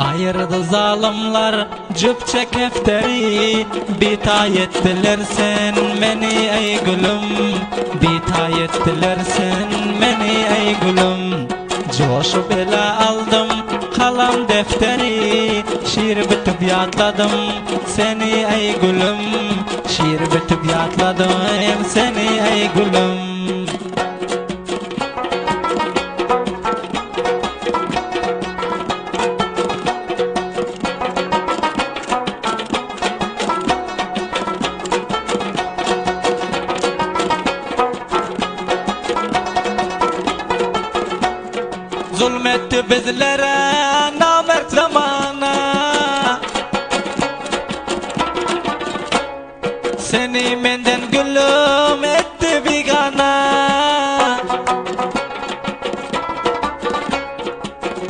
Ayırdı zalimler cüpçe kefteri, bitay ettiler sen beni ey gülüm, bitay ettiler sen beni ey gülüm. Coşup ele aldım kalam defteri, şiir bitip yatladım seni ey gülüm, şiir bitip yatladım seni ey gülüm. Zulmetti bizlere namert zamana, seni menden gülüm etti bigana.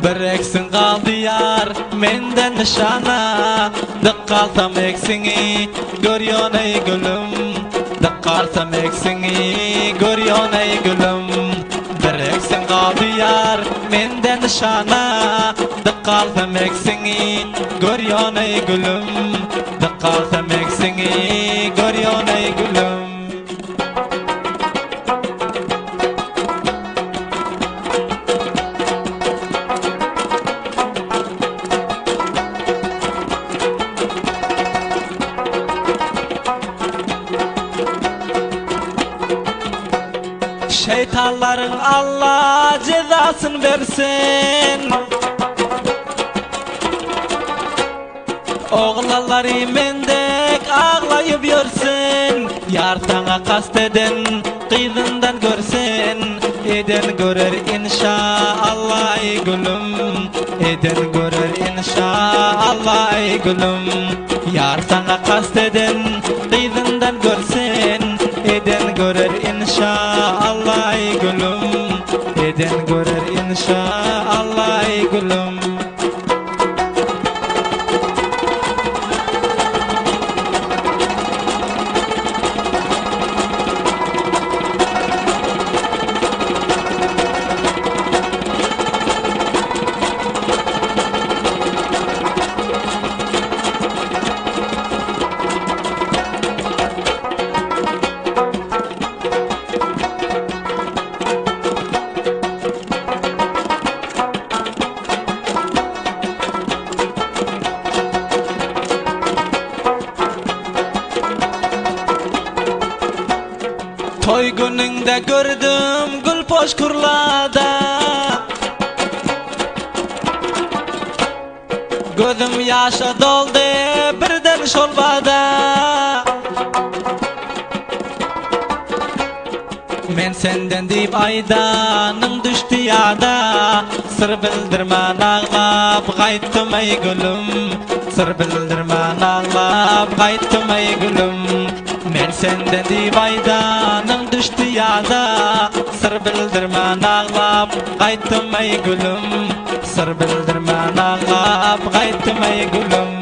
Bir eksin kaldı yar menden nişana, dıkkalsam eksini görüyorsun ey gülüm, dıkkalsam eksini görüyorsun ey gülüm. Bir eksin kaldı yar menden nişana, dıkkalsam eksini görüyorsun ey gülüm, dıkkalsam eksini görüyorsun ey gülüm. Şeytanların Allah cezasını versin, oğlanları mendek ağlayıp yörsün. Yar sana kast eden kıyından görsen, eden görer inşallah ey gülüm, eden görer inşallah ey gülüm. Yar sana kast eden kıyından görsen, eden görer inşallah ey gülüm, eden görer inşallah ey gülüm. Toy gününde gördüm gül poşkurlada, gözüm yaşa doldu birden şolbada. Men senden deyip aydanım düştü yada, sır bildirmen ağlap qayttım ey gülüm, sır bildirmen ağlap qayttım ey gülüm. Men senden deyip aydanım düştü yada, sır bildirmen ağlap qayttım ey gülüm, sır bildirmen ağlap qayttım ey gülüm.